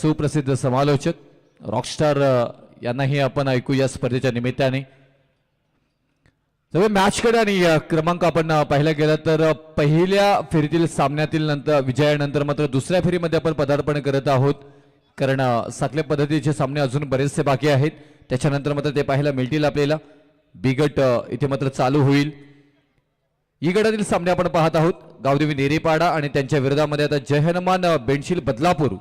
सुप्रसिद्ध समालोचक रॉकस्टार यांनाही आपण ऐकू या स्पर्धेच्या निमित्ताने। जर मॅचकडे आणि क्रमांक आपण पाहिला गेला तर पहिल्या फेरीतील सामन्यातील नंतर विजयानंतर मात्र दुसऱ्या फेरीमध्ये आपण पदार्पण करत आहोत, कारण साखल्या पद्धतीचे सामने अजून बरेचसे बाकी आहेत। त्याच्यानंतर मात्र ते पाहायला मिळतील आपल्याला। बी गट इथे मात्र चालू होईल। ई गटातील सामने आपण पाहत आहोत। गावदेवी नेरेपाडा आणि त्यांच्या विरोधामध्ये आता जय हनुमान बेंडशील बदलापूर।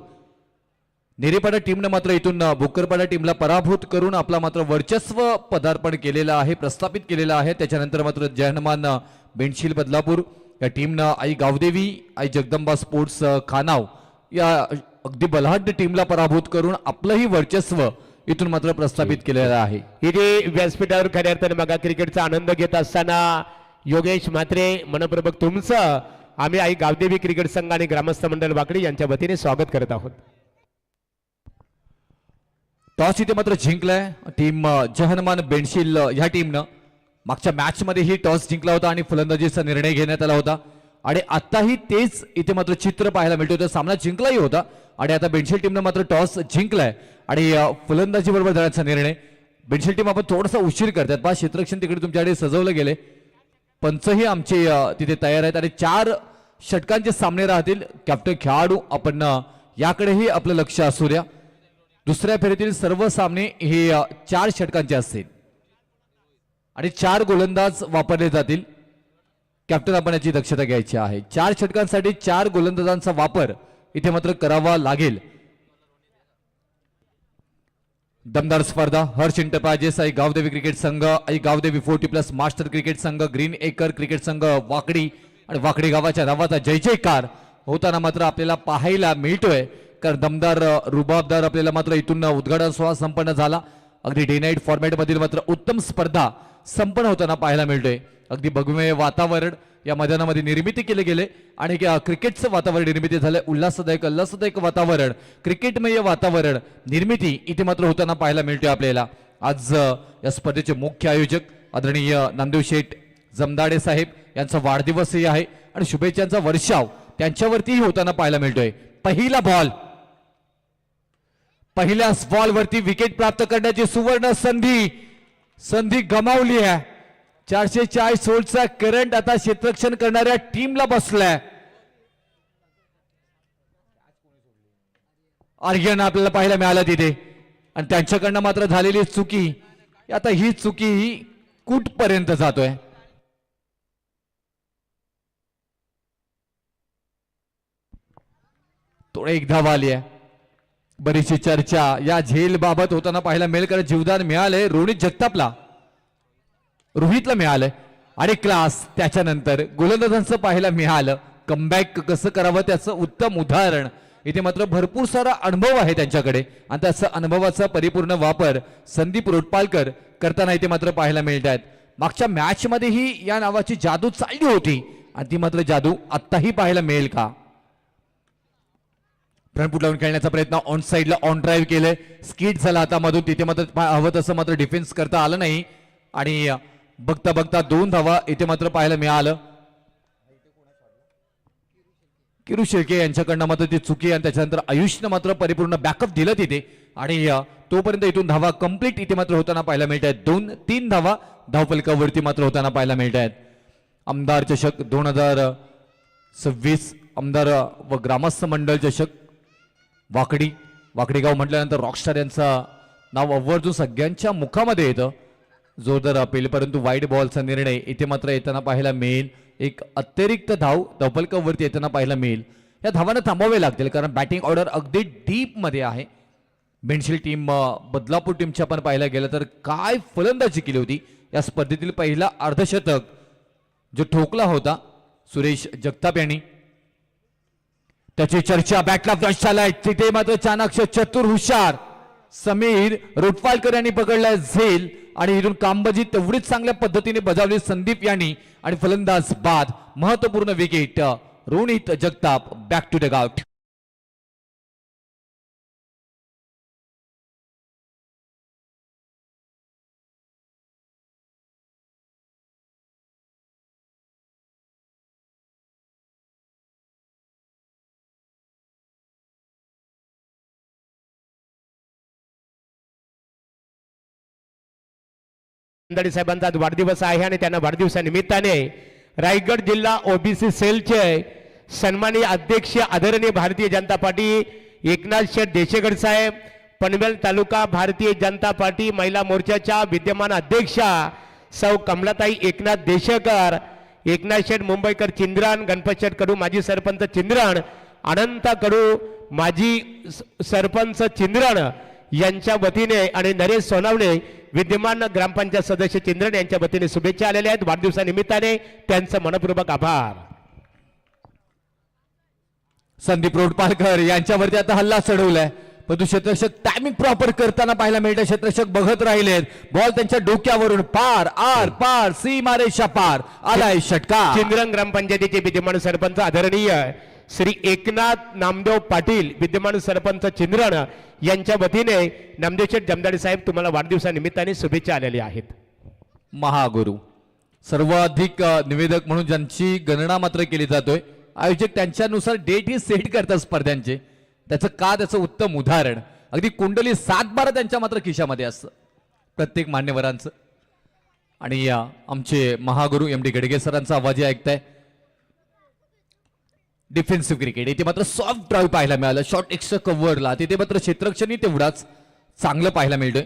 नेरेपाडा टीमने मात्र इथून भोकरपाडा टीमला पराभूत करून आपला मात्र वर्चस्व पदार्पण केलेला आहे, प्रस्थापित केलेला आहे। त्याच्यानंतर मात्र जय हनुमान बेंडशील बदलापूर या टीमने आई गावदेवी आई जगदंबा स्पोर्ट्स खानाव या अगदी बलाढ्य टीमला पराभूत करून आपलंही वर्चस्व इथून मात्र प्रस्थापित केलेलं आहे। इथे व्यासपीठावर खऱ्या अर्थाने मगा क्रिकेटचा आनंद घेत असताना योगेश म्हात्रे मनपूर्वक तुमचं आम्ही आई गावदेवी क्रिकेट संघ आणि ग्रामस्थ मंडळ वाकडी यांच्या वतीने स्वागत करत आहोत। टॉस इथे मात्र जिंकलाय टीम जय हनुमान बेंडशील ह्या टीमनं। मागच्या मॅच मध्ये ही टॉस जिंकला होता आणि फलंदाजीचा निर्णय घेण्यात आला होता आणि आताही तेच इथे मात्र चित्र पाहायला मिळतं होतं। सामना जिंकलाही होता आणि आता बेंडशील टीमनं मात्र टॉस जिंकलाय आणि फलंदाजी बरोबर जाण्याचा निर्णय। बेंडशील टीम आपण थोडासा उशीर करतात पहा, क्षेत्ररक्षण तिकडे तुमच्याकडे सजवलं गेले, पंचही आमचे तिथे तयार आहेत आणि 4 षटकांचे सामने राहतील। कॅप्टन खेळाडू आपण याकडेही आपलं लक्ष असू द्या। दुसऱ्या फेरीतील सर्व सामने हे 4 षटकांचे असतील आणि 4 गोलंदाज वापरले जातील। कॅप्टन आपण याची दक्षता घ्यायची आहे। 4 षटकांसाठी 4 गोलंदाजांचा वापर इथे मात्र करावा लागेल। दमदार स्पर्धा हर्ष एंटरप्राइजेस आई गावदेवी क्रिकेट संघ आई गावदेवी 40+ मास्टर क्रिकेट संघ ग्रीन एकर क्रिकेट संघ वाकडी आणि वाकडी गावाच्या नावाचा जय जयकार होताना मात्र आपल्याला पाहायला मिळतोय, कारण दमदार रुबाबदार आपल्याला मात्र इथून उद्घाटन सोहळा संपन्न झाला। अगदी डे नाईट फॉर्मॅट मधील मात्र उत्तम स्पर्धा संपन्न होताना पाहायला मिळतोय। अगदी भगवे वातावरण या मैदानामध्ये निर्मिती केले गेले आणि क्रिकेटचं वातावरण निर्मिती झालं। उल्हासदायक वातावरण, क्रिकेटमय वातावरण निर्मिती इथे मात्र होताना पाहायला मिळते आपल्याला। आज या स्पर्धेचे मुख्य आयोजक आदरणीय नामदेव शेठ जमदाडे साहेब यांचा वाढदिवसही आहे आणि शुभेच्छांचा वर्षाव त्यांच्यावरतीही होताना पाहायला मिळतोय। पहिला बॉल, पहिल्याच बॉलवरती विकेट प्राप्त करण्याची सुवर्ण संधी गमावली आहे। 440 व्होल्टचा करंट आता क्षेत्ररक्षण करणाऱ्या टीमला बसलाय। आर्यन आपल्याला पाहायला मिळालं तिथे आणि त्यांच्याकडनं मात्र झालेली चुकी, आता ही चुकी कुठपर्यंत जातोय। थोडे एक धाव आली आहे। बरीचशी चर्चा या झेल बाबत होताना पाहायला मिळेल, कारण जीवदान मिळालंय रोहितला मिळालंय आणि क्लास त्याच्यानंतर गोलंदाजांचं पाहायला मिळालं। कमबॅक कसं करावं त्याचं उत्तम उदाहरण इथे मात्र भरपूर सारा अनुभव आहे त्यांच्याकडे आणि त्याचा अनुभवाचा परिपूर्ण वापर संदीप रोटपालकर करताना इथे मात्र पाहायला मिळत आहेत। मागच्या मॅच मध्येही या नावाची जादू चालली होती आणि ती मात्र जादू आत्ताही पाहायला मिळेल का। फ्रंट फुट लावून खेळण्याचा प्रयत्न ऑन साइडला ऑन ड्राईव्ह केले, स्किट झाला हातामधून, तिथे मात्र हवं तसं मात्र डिफेन्स करता आलं नाही आणि बघता बघता 2 धावा इथे मात्र पाहायला मिळालं। किरू शेळके यांच्याकडनं मात्र ती चुकी आणि त्याच्यानंतर आयुषनं मात्र परिपूर्ण बॅकअप दिलं तिथे आणि तोपर्यंत इथून धावा कंप्लीट इथे मात्र होताना पाहायला मिळत आहेत। 2-3 धावा धावफलकावरती मात्र होताना पाहायला मिळत आहेत। आमदार चषक 2026 आमदार व ग्रामस्थ मंडळ चषक वाकडी गाव म्हटल्यानंतर रॉकस्टार यांचं नाव आवर्जून सगळ्यांच्या मुखामध्ये येतं। जोरदार अपील, परंतु वाईड बॉलचा निर्णय इथे मात्र येताना पाहायला मिळेल। एक अतिरिक्त धावफलकावरती येताना पाहायला मिळेल। या धावांना थांबवावे लागतील, कारण बॅटिंग ऑर्डर अगदी डीप मध्ये आहे। बेंडशील टीम बदलापूर टीमची आपण पाहायला गेलं तर काय फलंदाजी केली होती। या स्पर्धेतील पहिला अर्धशतक जो ठोकला होता सुरेश जगताप यांनी, त्याची चर्चा बॅटला फ्लश झालाय। तिथे मात्र चाणाक्ष चतुर हुशार समीर रोटपालकर यांनी पकडलाय झेल आणि इथून कामबाजी तेवढीच चांगल्या पद्धतीने बजावली संदीप यांनी आणि फलंदाज बाद। महत्वपूर्ण wicket Ronit Jagtap back to the out. Jamdade साहेबांचा आज वाढदिवस आहे आणि त्यांना वाढदिवसानिमित्ताने रायगड जिल्हा ओबीसी सेलचे सन्माननीय अध्यक्ष आदरणीय भारतीय जनता पार्टी एकनाथ शेठ देशेगड साहेब, पनवेल तालुका भारतीय जनता पार्टी महिला मोर्चाच्या विद्यमान अध्यक्षा सौ कमलाताई एकनाथ देशेकर, एकनाथ शेठ मुंबईकर चिंद्रण, गणपत शेठ कडू माजी सरपंच चिंद्रण, अनंत कडू माजी सरपंच चिंद्रण यांच्या वतीने आणि नरेश सोनावणे विद्यमान ग्रामपंचायत सदस्य चिंद्रण यांच्या वतीने शुभेच्छा आलेल्या आहेत. वाढदिवसानिमित्ताने त्यांचं मनपूर्वक आभार. संदीप रोडपालकर यांच्यावरती आता हल्ला चढवलाय, परंतु क्षेत्ररक्षक टायमिंग प्रॉपर करताना पाहायला मिळतं. क्षेत्ररक्षक बघत राहिलेत, बॉल त्यांच्या डोक्यावरून पार आर पार सीमारेषा पार आलाय षटकार. चिंद्रण ग्रामपंचायतीचे विद्यमान सरपंच आदरणीय श्री एकनाथ नामदेव पाटील विद्यमान सरपंच चिंद्रण यांच्या वतीने नामदेव शेठ जमदाडे साहेब तुम्हाला वाढदिवसानिमित्ताने शुभेच्छा आलेल्या आहेत. महागुरु सर्वाधिक निवेदक म्हणून ज्यांची गणना मात्र केली जातोय, आयोजक त्यांच्यानुसार डेट ही सेट करतात स्पर्धांचे. त्याचं उत्तम उदाहरण अगदी कुंडली 7-12 त्यांच्या मात्र खिशामध्ये असतं प्रत्येक मान्यवरांचं. आणि आमचे महागुरु एम डी गडगे सरांचा आवाज ऐकताय. डिफेन्सिव्ह क्रिकेट इथे मात्र सॉफ्ट ड्राईव्ह पाहायला मिळालं, शॉर्ट एक्स्ट्रा कव्हरला तिथे मात्र क्षेत्ररक्षणही तेवढाच चांगलं पाहायला मिळतोय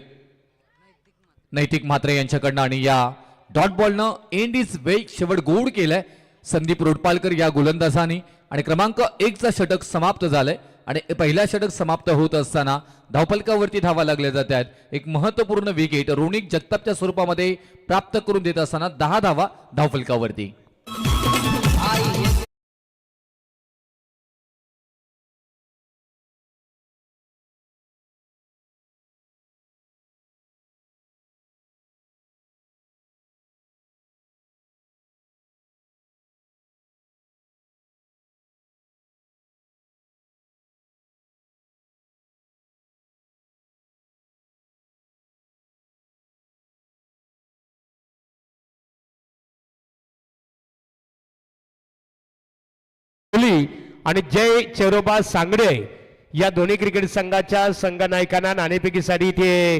नैतिक म्हात्रे यांच्याकडनं. आणि या डॉट बॉलनं एंड इज वेल शेवट गोड केलाय संदीप रोडपालकर या गोलंदाजांनी. आणि क्रमांक 1चा षटक समाप्त झालंय आणि पहिला षटक समाप्त होत असताना धावफलकावरती धावा लागल्या जात आहेत. एक महत्वपूर्ण विकेट रोनिक जगतापच्या स्वरूपामध्ये प्राप्त करून देत असताना 10 धावा धावफलकावरती. आणि जय चेरोबा सांगडे या दोन्ही क्रिकेट संघाच्या संघ नायकांना नाणेफेकीसाठी इथे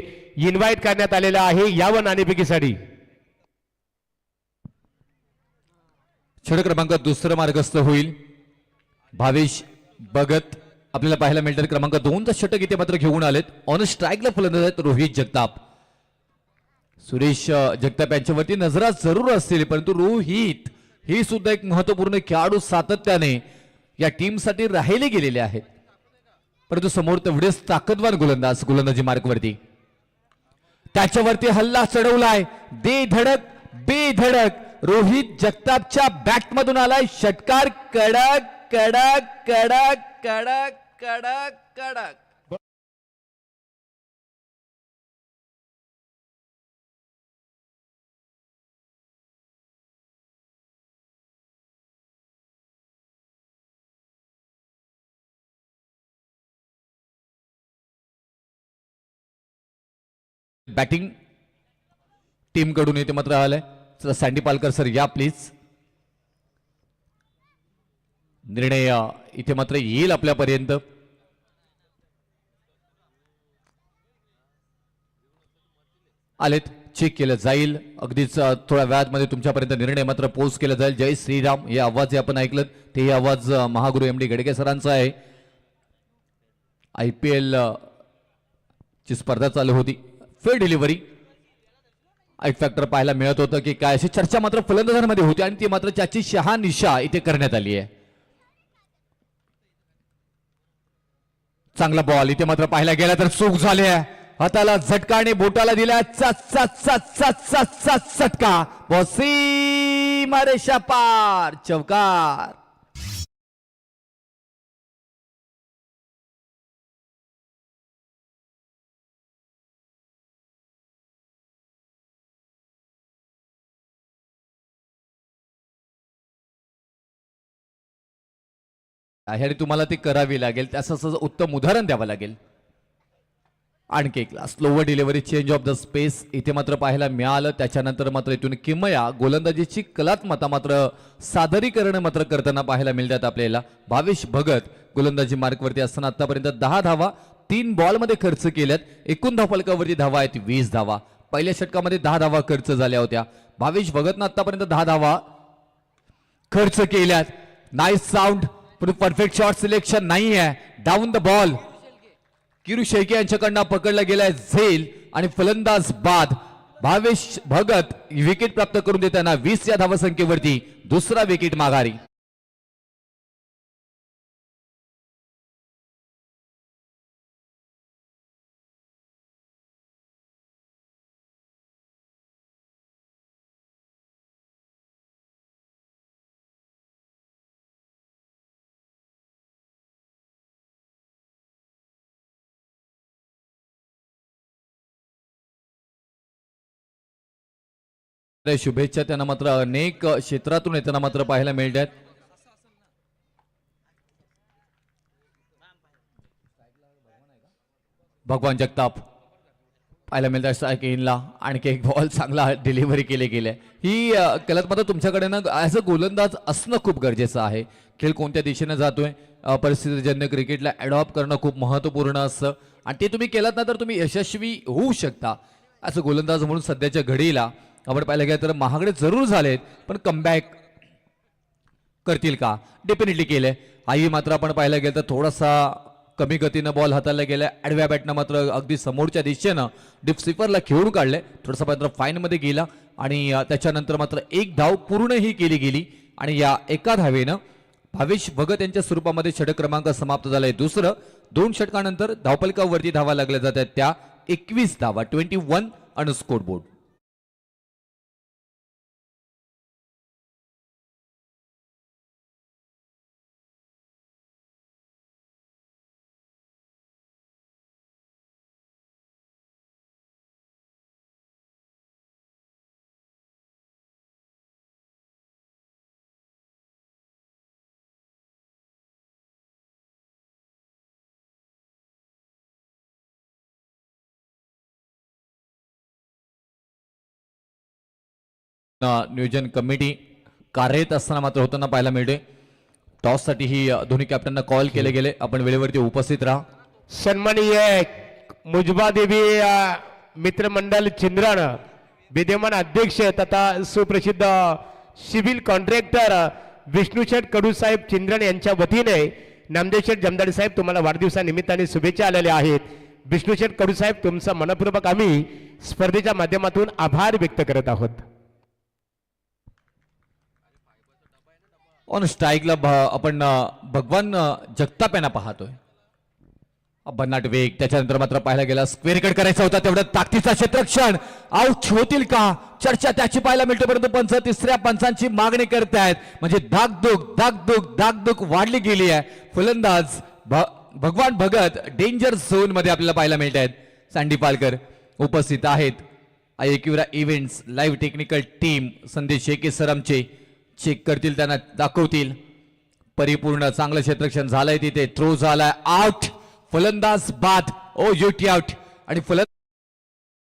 इन्व्हाइट करण्यात आलेला आहे. यावं नाणेफेकीसाठी. षटक क्रमांक 2 मार्गस्थ होईल. भावेश भगत आपल्याला पाहायला मिळतात. क्रमांक 2चा षटक इथे मात्र घेऊन आलेत. ऑन स्ट्राईकला फलंदाज आहेत रोहित जगताप. सुरेश जगताप यांच्यावरती नजरा जरूर असतील, परंतु रोहित ही सुद्धा एक महत्वपूर्ण खेळाडू सातत्याने या टीमसाठी राहिले गेलेले आहेत, परंतु समोर तेवढेच ताकदवान गोलंदाजी मार्कवरती. त्याच्यावरती हल्ला चढवलाय. बेधडक रोहित जगतापच्या बॅटमधून आलाय षटकार. कडक कडक कडक कडक कडक कडक. बॅटिंग टीम कडून येते मात्र आलंय. चला सँडी पालकर सर या प्लीज. निर्णय इथे मात्र येईल आपल्यापर्यंत. आलेत, चेक केलं जाईल. अगदीच थोड्या वेळामध्ये तुमच्यापर्यंत निर्णय मात्र पोस्ट केला जाईल. जय श्रीराम हे आवाज आपण ऐकलं, ते आवाज महागुरु एम डी गडगे सरांचा आहे. IPL ची स्पर्धा चालू होती. फेअर डिलिव्हरी एक फॅक्टर पाहायला मिळत होतं की काय अशी चर्चा मात्र फलंदाजांमध्ये होती आणि ती मात्र त्याची शहानिशा इथे करण्यात आली आहे. चांगला बॉल इथे मात्र पाहायला गेला तर चूक झाली आहे. हाताला झटका आणि बोटाला दिला चटका. सीमारेषा पार चौकार. आणि तुम्हाला ते करावी लागेल. त्याचं उत्तम उदाहरण द्यावं लागेल. आणखी एक slower delivery change of the space इथे मात्र पाहायला मिळालं. त्याच्यानंतर मात्र इथून किमया गोलंदाजीची कलात्मता मात्र सादरीकरण मात्र करताना पाहायला मिळतात आपल्याला. भावेश भगत गोलंदाजी मार्कवरती असताना आतापर्यंत 10 धावा 3 बॉलमध्ये खर्च केल्यात. एकूण धावफलकावरती धावा आहेत 20 धावा. पहिल्या षटकामध्ये 10 धावा खर्च झाल्या होत्या. भावेश भगतनं आतापर्यंत 10 धावा खर्च केल्यात. नाईस साऊंड, पण परफेक्ट शॉट सिलेक्शन नाही आहे. Down the ball Kiru Shelke यांच्याकडनं पकडला गेलाय झेल आणि फलंदाज बाद. भावेश भगत विकेट प्राप्त करून देताना 20 या धावसंख्येवरती दुसरा विकेट माघारी. शुभेच्छा त्यांना मात्र अनेक क्षेत्रातून येताना मात्र पाहायला मिळत आहेत. भगवान जगताप पाहायला मिळतात स्ट्राईक इनला. आणखी एक बॉल चांगला डिलिव्हरी केले गेले. ही कलत मात्र तुमच्याकडे ना ॲज अ गोलंदाज असणं खूप गरजेचं आहे. खेळ कोणत्या दिशेने जातोय परिस्थितीजन्य क्रिकेटला अडॉप्ट करणं खूप महत्त्वपूर्ण असतं आणि ते तुम्ही केलात ना तर तुम्ही यशस्वी होऊ शकता. असं गोलंदाज म्हणून सध्याच्या घडीला आपण पाहिलं गेलं तर महागडे जरूर झालेत, पण कमबॅक करतील का? डेफिनेटली केलंय. आई मात्र आपण पाहायला गेलं तर थोडासा कमी गतीनं बॉल हाताळला गेलाय. आडव्या बॅटनं मात्र अगदी समोरच्या दिशेनं डीप स्वीपरला खेळून काढले. थोडासा मात्र फाईनमध्ये गेला आणि त्याच्यानंतर मात्र एक धाव पूर्णही केली गेली आणि या एका धावेनं भावेश भगत यांच्या स्वरूपामध्ये षटक क्रमांक समाप्त झालाय. दुसरं 2 षटकानंतर धावपलकावरती धावा लागल्या जात आहेत त्या 21 धावा 21 ऑन स्कोर बोर्ड. नियोजन कमिटी कार्यरत असताना मात्र होताना पाहायला मिळते. टॉस साठी ही दोन्ही कॅप्टनना कॉल केले गेले. आपण वेळेवरती उपस्थित राहा. सन्माननीय मुजबा देवी मित्रमंडळ चिंद्रण विद्यमान अध्यक्ष तथा सुप्रसिद्ध सिव्हिल कॉन्ट्रॅक्टर विष्णुशेठ कडू साहेब चिंद्रण यांच्या वतीने नामदेवशेठ जमदाडे साहेब तुम्हाला वाढदिवसानिमित्ताने शुभेच्छा आलेल्या आहेत. विष्णुशेठ कडू साहेब तुमचा मनपूर्वक आम्ही स्पर्धेच्या माध्यमातून आभार व्यक्त करत आहोत. ऑन स्ट्राईकला आपण भगवान जगताप यांना पाहतोय. भन्नाट वेग. त्याच्यानंतर मात्र पाहायला गेला स्क्वेअर कट करायचा होता तेवढं ताकदीचा क्षेत्ररक्षण. आउट होतील का चर्चा त्याची पाहायला मिळते, परंतु पंच तिसऱ्या पंचांची मागणी करतायत. म्हणजे धाकधूक वाढली गेली आहे. फलंदाज भगवान भगत डेंजर झोन मध्ये आपल्याला पाहायला मिळत आहेत. सँडी पालकर उपस्थित आहेत. आयक्यूरा इव्हेंट्स लाईव्ह टेक्निकल टीम संदेश शेके सर आमचे चेक करतील, त्यांना दाखवतील. परिपूर्ण चांगलं क्षेत्ररक्षण झालंय तिथे. थ्रो झालाय आउट. फलंदाज बाद. ओ युटी आउट. आणि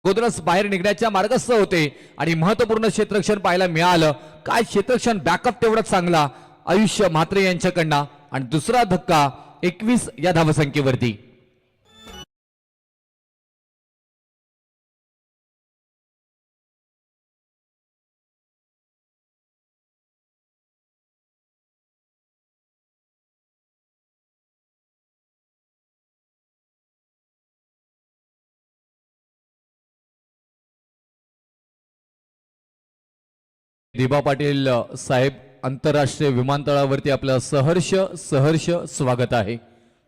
गोदरस बाहेर निघण्याच्या मार्गस्थ होते आणि महत्वपूर्ण क्षेत्ररक्षण पाहायला मिळालं. काय क्षेत्ररक्षण बॅकअप तेवढा चांगला आयुष्य म्हात्रे यांच्याकडनं. आणि दुसरा धक्का 21 या धावसंख्येवरती. दिबा पाटील साहेब आंतरराष्ट्रीय विमानतळावरती आपलं सहर्ष स्वागत आहे.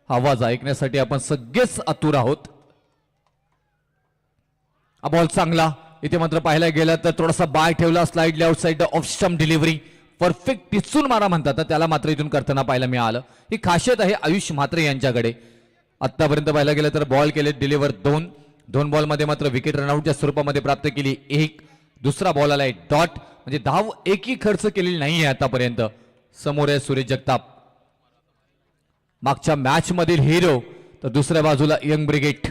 आवाज ऐकण्यासाठी आपण सगळेच आतुर आहोत. हा बॉल चांगला इथे मात्र पाहायला गेला तर थोडासा बाय ठेवला. Slightly outside off stump delivery. Perfect टिचून मारा म्हणतात त्याला मात्र इथून करताना पाहायला मिळालं. ही खासियत आहे आयुष म्हात्रे यांच्याकडे. आतापर्यंत पाहायला गेलं तर बॉल केले डिलिव्हर दोन बॉलमध्ये मात्र विकेट रनआउटच्या स्वरूपामध्ये प्राप्त केली एक. दुसरा बॉल आलाय डॉट. म्हणजे धाव एकही खर्च केलेली नाहीये आतापर्यंत. समोर आहे सुरेश जगताप मागच्या मॅच मधील हिरो, तर दुसऱ्या बाजूला यंग ब्रिगेड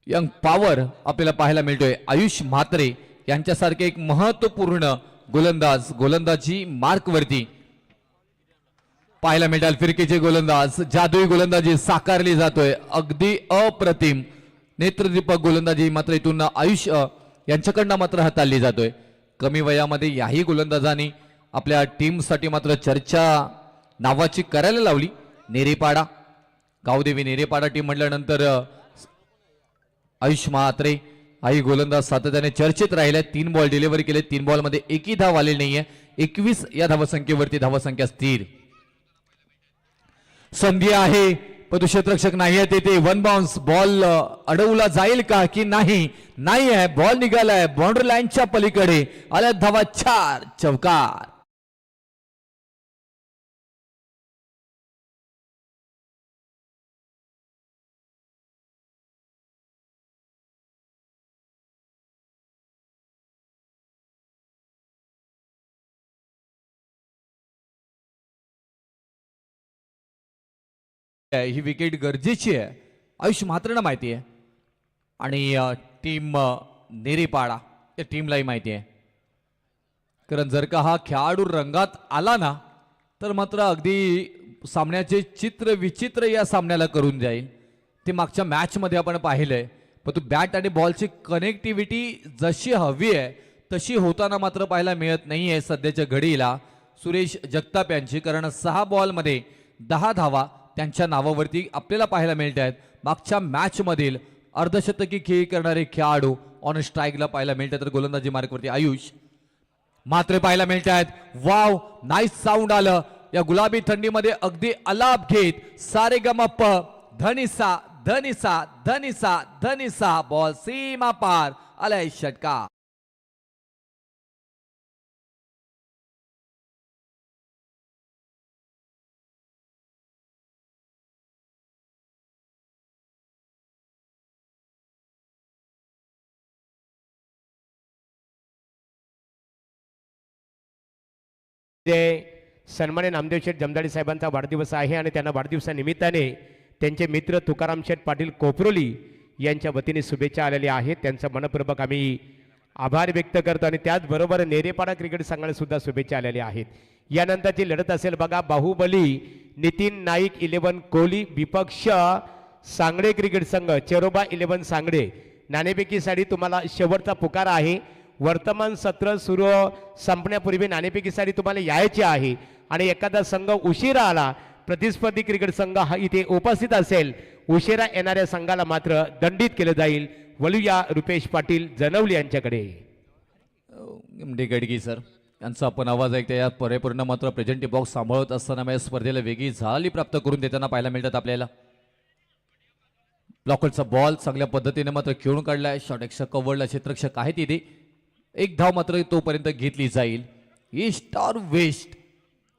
यंग पॉवर आपल्याला पाहायला मिळतोय. आयुष म्हात्रे यांच्यासारखे एक महत्वपूर्ण गोलंदाजी मार्क वरती पाहायला मिळतात. फिरकीचे गोलंदाज जादुई गोलंदाजी साकारली जातोय. अगदी अप्रतिम नेत्रदीपक गोलंदाजी मात्र इथून आयुष यांच्याकडनं मात्र हाताळली जातोय. कमी वयामध्ये याही गोलंदाजांनी आपल्या टीमसाठी मात्र चर्चा नावाची करायला लावली. नेरेपाडा गावदेवी नेरेपाडा टीम म्हटल्यानंतर आयुष म्हात्रे आई गोलंदाज सातत्याने चर्चेत राहिल्या. 3 बॉल डिलिव्हरी केले. 3 बॉल मध्ये एकही धाव आलेली नाहीये. 21 या धावसंख्येवरती धावसंख्या स्थिर. संधी आहे पण क्षेत्ररक्षक नाही आहे तेथे. 1 बाउन्स बॉल अडवला जाईल का की नाही. नाही आहे. बॉल निघालाय बाउंड्री लाईनच्या पलीकडे. आल्या धावा 4 चौकार. ही विकेट गरजेची आहे आयुष म्हात्रेंना माहिती आहे आणि टीम नेरेपाडा या टीमलाही माहिती आहे. कारण जर का हा खेळाडू रंगात आला ना तर मात्र अगदी सामन्याचे चित्र विचित्र या सामन्याला करून जाईल. ते मागच्या मॅचमध्ये आपण पाहिलंय. पण तू बॅट आणि बॉलची कनेक्टिव्हिटी जशी हवी आहे तशी होताना मात्र पाहायला मिळत नाहीये सध्याच्या घडीला सुरेश जगताप यांची. कारण 6 बॉलमध्ये 10 धावा त्यांच्या नावावरती आपल्याला पाहायला मिळत आहेत. मागच्या मॅच मधील अर्धशतकी खेळी करणारे खेळाडू ऑन स्ट्राईकला पाहायला मिळतात. तर गोलंदाजी मार्कवरती आयुष मात्र पाहायला मिळत आहेत. वाव नाईस साऊंड आलं या गुलाबी थंडीमध्ये अगदी अलाप घेत सारे गमप धनिसा धनिसा धनिसा धनिसा बॉल सीमा पार आलाय षटकार. सन्मान्य नामदेव शेठ जमदाडे साहेबांचा वाढदिवस आहे आणि त्यांना वाढदिवसानिमित्ताने त्यांचे मित्र तुकाराम शेठ पाटील कोपरोली यांच्या वतीने शुभेच्छा आलेल्या आहेत. त्यांचा मनपूर्वक आम्ही आभार व्यक्त करतो आणि त्याचबरोबर नेरेपाडा क्रिकेट संघाला सुद्धा शुभेच्छा आलेल्या आहेत. यानंतरची लढत असेल बघा बाहुबली नितीन नाईक 11 कोहली विपक्ष सांगडे क्रिकेट संघ चेरोबा 11 सांगडे. नाणेफेकीसाठी तुम्हाला शेवटचा पुकार आहे. वर्तमान सत्र सुरू संपण्यापूर्वी नाणेफेकीसाठी तुम्हाला यायचे आहे आणि एखादा संघ उशिरा आला प्रतिस्पर्धी क्रिकेट संघ हा इथे उपस्थित असेल. उशिरा येणाऱ्या संघाला मात्र दंडित केलं जाईल. वळूया रुपेश पाटील जनवली यांच्याकडे. गडगी सर यांचा आपण आवाज ऐकता या परिपूर्ण मात्र प्रेझेंटी बॉक्स सांभाळत असताना या स्पर्धेला वेगळी झाली प्राप्त करून देताना पाहायला मिळतात आपल्याला. ब्लॉकरचा बॉल चांगल्या पद्धतीने मात्र खेळून काढलाय. शॉट एक्स्ट्रा कव्हरला क्षेत्ररक्षक आहे तिथे. एक धाव मात्र तोपर्यंत घेतली जाईल. ईस्ट और west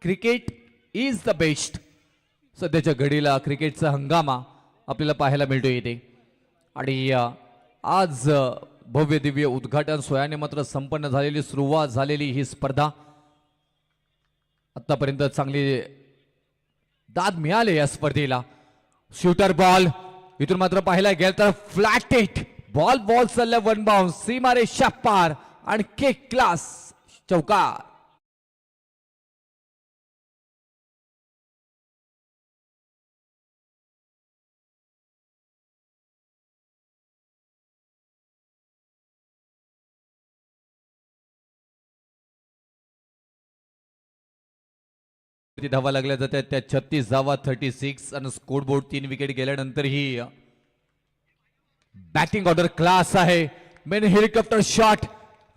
cricket is the best. सध्याच्या घडीला क्रिकेटचा हंगामा आपल्याला पाहायला मिळतो इथे आणि आज भव्य दिव्य उद्घाटन सोहळ्याने मात्र संपन्न झालेली सुरुवात झालेली ही स्पर्धा. आतापर्यंत चांगली दाद मिळाले या स्पर्धेला. शूटर बॉल इथून मात्र पाहायला गेलं तर फ्लॅट हिट बॉल चालला 1 बाउन्स सीमारे पार आणि केक क्लास चौकार. धावा लागल्या जातात त्या 36 धावा 36 आणि स्कोर बोर्ड 3 विकेट गेल्यानंतर ही बॅटिंग ऑर्डर क्लास आहे. मेन हेलिकॉप्टर शॉट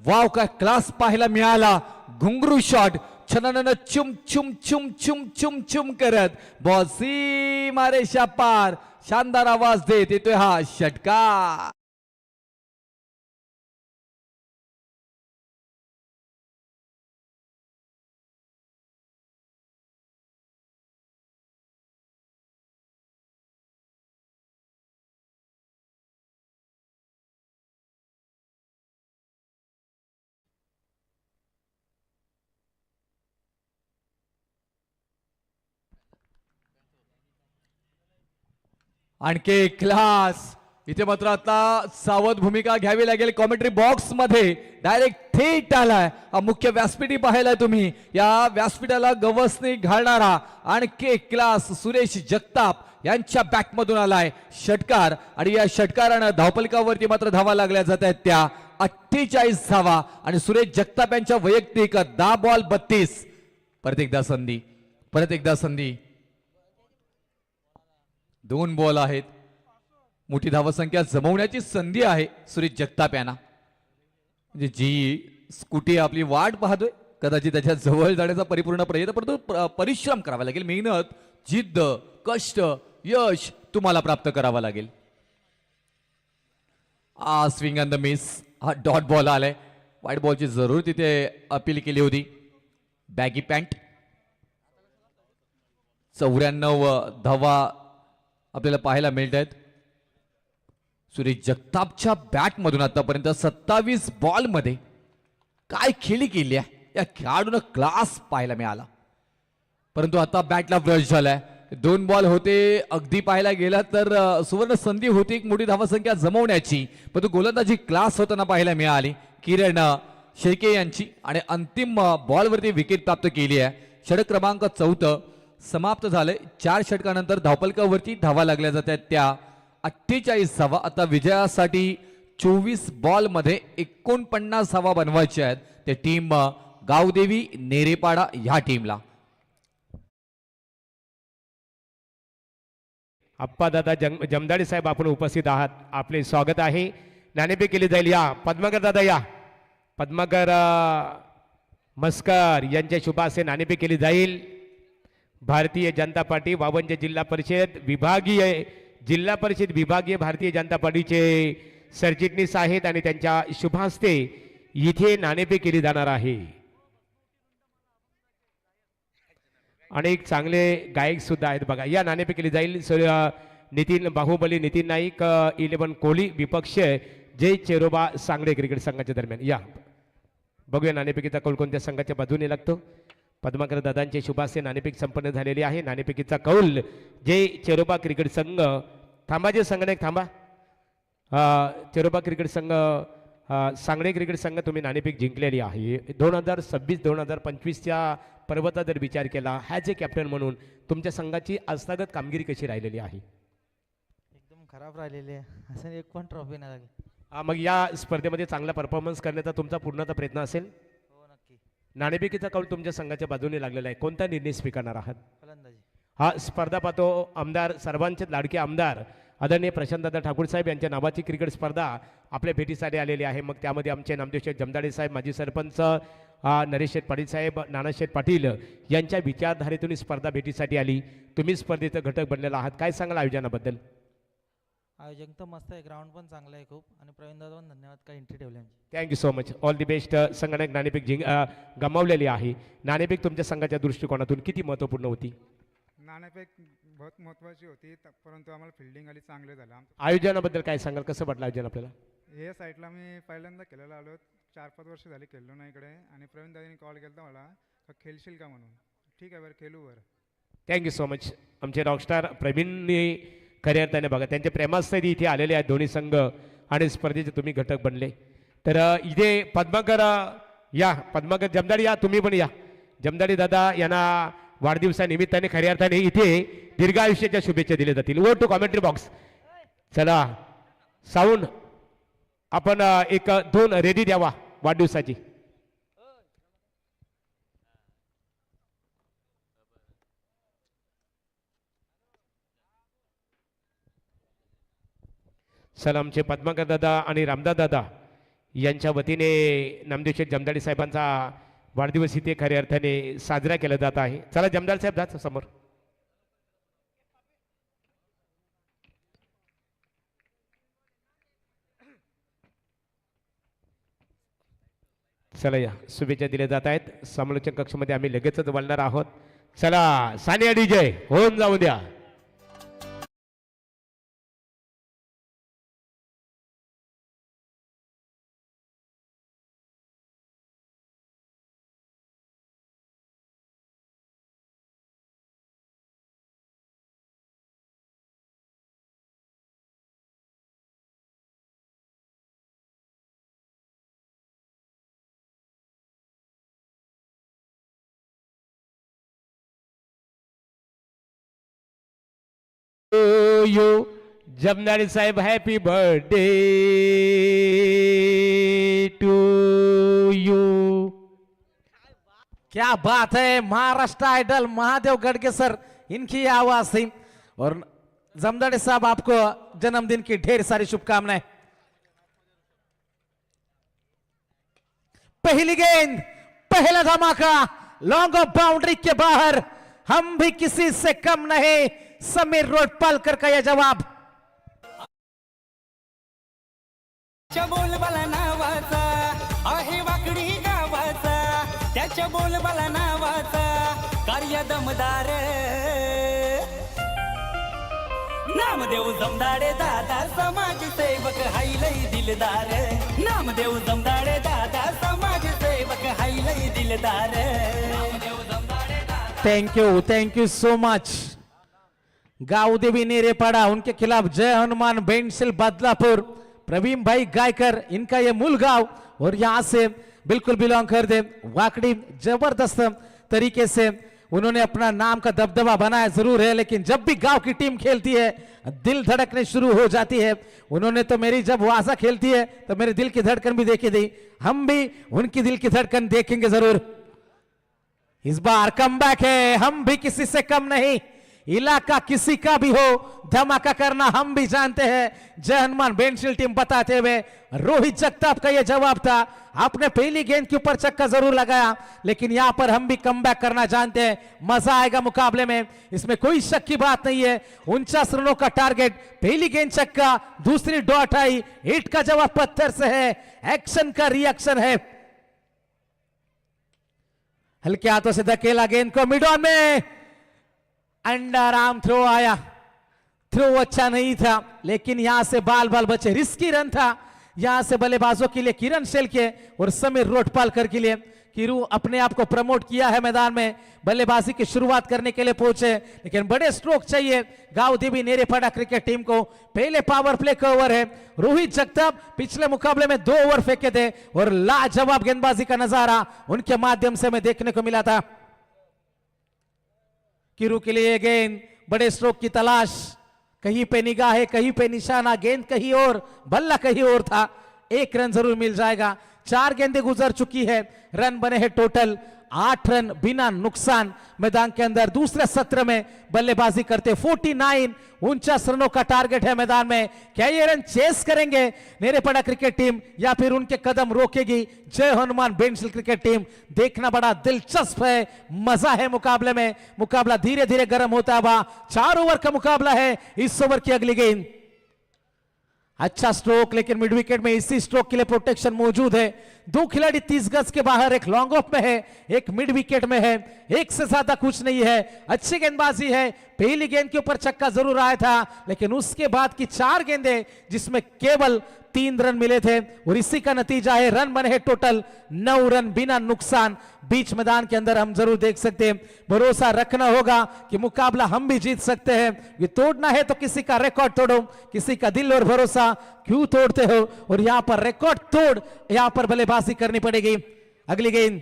वाव काय क्लास पाहायला मिळाला. घुंगरू शॉट छनानं चुम चुम चुम चुम चुम चुम करत बॉल सीमारेषा पार. शानदार आवाज देत येतोय हा षटकार. आणखी क्लास इथे मात्र आता सावध भूमिका घ्यावी लागेल. कॉमेंट्री बॉक्स मध्ये डायरेक्ट थेट आलाय. मुख्य व्यासपीठी पाहायला तुम्ही या व्यासपीठाला गवसणी घालणारा आणखी क्लास सुरेश जगताप यांच्या बॅटमधून आलाय षटकार आणि या षटकारानं धावपलकावरती मात्र धावा लागल्या जात आहेत त्या 48 धावा आणि सुरेश जगताप यांच्या वैयक्तिक 10 बॉल 32. परत एकदा संधी 2 बॉल आहेत. मोठी धावसंख्या जमवण्याची संधी आहे सुरेश जगताप यांना. म्हणजे जी स्कूटी आपली वाट पाहतोय कदाचित त्याच्या जवळ जाण्याचा परिपूर्ण प्रयत्न, परंतु परिश्रम करावा लागेल, मेहनत, जिद्द, कष्ट, यश तुम्हाला प्राप्त करावा लागेल. Swing and the miss. हा डॉट बॉल आलाय. वाईट बॉलची जरूर तिथे अपील केली होती. Baggy pant. 94 धावा आपल्याला पाहायला मिळत आहेत. सुरेश जगतापच्या बॅटमधून आतापर्यंत 27 बॉल मध्ये काय खेळी केली आहे या खेळाडूनं क्लास पाहायला मिळाला. परंतु आता बॅटला ब्रश झालाय. 2 बॉल होते. अगदी पाहायला गेला तर सुवर्ण संधी होती एक मोठी धावसंख्या जमवण्याची, परंतु गोलंदाजी क्लास होताना पाहायला मिळाली किरण शेळके यांची आणि अंतिम बॉलवरती विकेट प्राप्त केली आहे. षटक क्रमांक 4 समाप्त झाले. 4 षटकानंतर धावपलकावरती धावा लागल्या जात आहेत त्या 48 धावा. आता विजयासाठी 24 बॉल मध्ये 49 धावा बनवायच्या आहेत ते टीम गावदेवी नेरेपाडा ह्या टीमला. आप्पा दादा जमदाडे साहेब आपण उपस्थित आहात, आपले स्वागत आहे. नाणेफेक केली जाईल. या पद्माकर दादा या. पद्माकर मस्कर यांच्या शुभ हस्ते नाणेफेक केली जाईल. भारतीय जनता पार्टी वावंज जिल्हा परिषद विभागीय भारतीय जनता पार्टीचे सरचिटणीस आहेत आणि त्यांच्या शुभ हस्ते इथे नाणेफेक केली जाणार आहे. अनेक चांगले गायक सुद्धा आहेत बघा. या नाणेफेक केली जाईल. नितीन बाहुबली, नितीन नाईक, 11 कोहली विपक्ष जय चेरोबा सांगडे क्रिकेट संघाच्या दरम्यान. या बघूया नाणेफेकीचा कौल कोणत्या संघाच्या बाजूने लागतो. पद्माकर दादांचे शुभास्ते नाणेफेक संपन्न झालेली आहे. नाणेफेकीचा कौल जय चेरोबा क्रिकेट संघ. थांबा जे संघनायक थांबा. चेरोबा क्रिकेट संघ सांगडे क्रिकेट संघ तुम्ही नाणेफेक जिंकलेली आहे. 2026-2025च्या पर्वता जर विचार केला ॲज ए कॅप्टन म्हणून तुमच्या संघाची आस्थागत कामगिरी कशी राहिलेली आहे? एकदम खराब राहिलेली आहे. असं एक पण ट्रॉफी नाही लागली. मग या स्पर्धेमध्ये चांगला परफॉर्मन्स करण्याचा तुमचा पूर्णतः प्रयत्न असेल. हो नक्की. नाणेफेकीचा कौल तुमच्या संघाच्या बाजूने लागलेला आहे. कोणता निर्णय स्वीकारणार आहात? फलंदाजी. हा स्पर्धा पाहतो आमदार, सर्वांचे लाडके आमदार आदरणीय प्रशांतदादा ठाकूर साहेब यांच्या नावाची क्रिकेट स्पर्धा आपल्या भेटीसाठी आलेली आहे. मग त्यामध्ये आमचे नामदेव शेठ जमदाडे साहेब, माजी सरपंच नरेश शेठ पाटील साहेब, नानाशेठ पाटील यांच्या विचारधारेतून ही स्पर्धा भेटीसाठी आली. तुम्ही स्पर्धेचा घटक बनलेला आहात. काय सांगाल आयोजनाबद्दल? आयोजन तर मस्त आहे, ग्राउंड पण चांगलं आहे खूप, आणि प्रवीण दादा पण धन्यवाद काय एंट्री ठेवली. Thank you so much. All the best. संघाने नाणेफेक गमावलेली आहे. नाणेफेक तुमच्या संघाच्या दृष्टिकोनातून किती महत्त्वपूर्ण होती? नाणेफेक बहुत महत्त्वाची होती, परंतु आम्हाला फिल्डिंग आली, चांगले झालं. आयोजनाबद्दल काय सांगाल? कसं वाटलं आयोजन आपल्याला? हे साईडला मी पहिल्यांदा खेळायला आलो, 4-5 वर्ष झाली खेळलो नाही इकडे, आणि प्रवीण दादांनी कॉल केला मला का खेळशील का म्हणून. ठीक आहे बरं, खेळू बरं. Thank you so much. आमचे रॉकस्टार प्रवीणनी खऱ्या अर्थाने बघा त्यांचे प्रेमास्थैर्य इथे आलेले आहेत दोन्ही संघ, आणि स्पर्धेचे तुम्ही घटक बनले. तर इथे पद्माकर या, पद्माकर जमदाडी या, तुम्ही पण या. जमदाडी दादा यांना वाढदिवसानिमित्ताने खऱ्या अर्थाने इथे दीर्घायुष्याच्या शुभेच्छा दिल्या जातील. वो टू कॉमेंट्री बॉक्स. चला साऊंड आपण 1-2 रेडी द्यावा वाढदिवसाची. चला आमचे पद्माकर दादा आणि रामदास दादा यांच्या वतीने नामदेव शेठ जमदाडे साहेबांचा वाढदिवस इथे खऱ्या अर्थाने साजरा केला जात आहे. चला जमदाडे साहेब जात समोर. चला या, शुभेच्छा दिल्या जात आहेत. समालोचन कक्षामध्ये आम्ही लगेचच वळणार आहोत. चला सानिया डीजे होऊन जाऊ द्या. यू जमनारी साहेब, हॅपी बर्थडे टू यू. क्या बात है, महाराष्ट्र आइडल महादेव गढ़गे सर, इनकी आवाज थी. और जमदाड़े साहब, आपको जन्मदिन की ढेर सारी शुभकामनाएं. पहली गेंद, पहला धमाका, लॉन्ग ऑफ बाउंड्री के बाहर. हम भी किसी से कम नहीं. समीर रोडपालकर का यह जवाब. बोलबाला नावाचा आहे वाकडी गावाचा, त्याच्या बोलबाला नावाचा कार्य दमदार. नामदेव जमदाडे दादा समाजसेवक हायलई दिलदार. नामदेव जमदाडे दादा समाजसेवक हायलई दिलदार. Thank you so much. Gavdevi Nerepada, उनके खिलाफ जय हनुमान बेंसिल बदलापुर, प्रवीण भाई गायकर, इनका ये मूल गांव और यहां से बिल्कुल बिलोंग कर दे. वाकड़ी जबरदस्त तरीके से उन्होंने अपना नाम का दबदबा बनाया जरूर है, लेकिन जब भी गांव की टीम खेलती है दिल धड़कने शुरू हो जाती है. उन्होंने तो मेरी जब वासा खेलती है तो मेरे दिल की धड़कन भी देखी दी. हम भी उनकी दिल की धड़कन देखेंगे जरूर. इस बार कमबैक है, हम भी किसी से कम नहीं. इलाका किसी का भी हो, धमाका करना हम भी जानते हैं. जय हनुमान बेंसिल टीम बताते हुए रोहित जगताप का यह जवाब था. आपने पहली गेंद के ऊपर चक्का जरूर लगाया, लेकिन यहां पर हम भी कमबैक करना जानते हैं. मजा आएगा मुकाबले में, इसमें कोई शक की बात नहीं है. 49 रनों का टारगेट, पहली गेंद चक्का, दूसरी डॉट आई. हिट का जवाब पत्थर से है, एक्शन का रिएक्शन है. हल्के हाथों से धकेला गेंद को मिड ऑन में, अंडर आर्म थ्रो आया. थ्रो अच्छा नहीं था, लेकिन यहां से बाल बाल बचे. रिस्की रन था यहां से बल्लेबाजों के लिए, किरण शेलके और समीर रोडपालकर के लिए. किरू अपने आप को प्रमोट किया है मैदान में, बल्लेबाजी की शुरुआत करने के लिए पहुंचे, लेकिन बड़े स्ट्रोक चाहिए गांव देवी नेरेपाड़ा क्रिकेट टीम को. पहले पावर प्ले का ओवर है. रोहित जगताप पिछले मुकाबले में 2 ओवर फेंके थे और लाजवाब गेंदबाजी का नजारा उनके माध्यम से हमें देखने को मिला था. किरू के लिए गेंद, बड़े स्ट्रोक की तलाश, कहीं पे निगाह है, कहीं पे निशाना, गेंद कहीं और, बल्ला कहीं और था. 1 रन जरूर मिल जाएगा. 4 गेंदें गुजर चुकी है, रन बने हैं टोटल 8 रन बिना नुकसान. मैदान के अंदर दूसरे सत्र में बल्लेबाजी करते 49 रनों का टारगेट है मैदान में. क्या ये रन चेस करेंगे नेरेपाड़ा क्रिकेट टीम या फिर उनके कदम रोकेगी जय हनुमान बेंसिल क्रिकेट टीम? देखना बड़ा दिलचस्प है, मजा है मुकाबले में. मुकाबला धीरे धीरे गर्म होता हुआ. 4 ओवर का मुकाबला है. इस ओवर की अगली गेंद, अच्छा स्ट्रोक, लेकिन मिड विकेट में इसी स्ट्रोक के लिए प्रोटेक्शन मौजूद है. 2 खिलाड़ी 30 गज के बाहर, एक लॉन्ग ऑफ में है, एक मिड विकेट में है. एक से ज्यादा कुछ नहीं है. अच्छी गेंदबाजी है. पहली गेंद के ऊपर छक्का जरूर आया था, लेकिन उसके बाद की 4 गेंदें जिसमें केवल 3 रन मिले थे और इसी का नतीजा है. रन बने हैं टोटल 9 रन बिना नुकसान. बीच मैदान के अंदर हम जरूर देख सकते हैं. भरोसा रखना होगा कि मुकाबला हम भी जीत सकते हैं. ये तोड़ना है तो किसी का रिकॉर्ड तोड़ो, किसी का दिल और भरोसा क्यों तोड़ते हो? और यहां पर रिकॉर्ड तोड़, यहां पर बल्लेबाजी करनी पड़ेगी. अगली गेंद,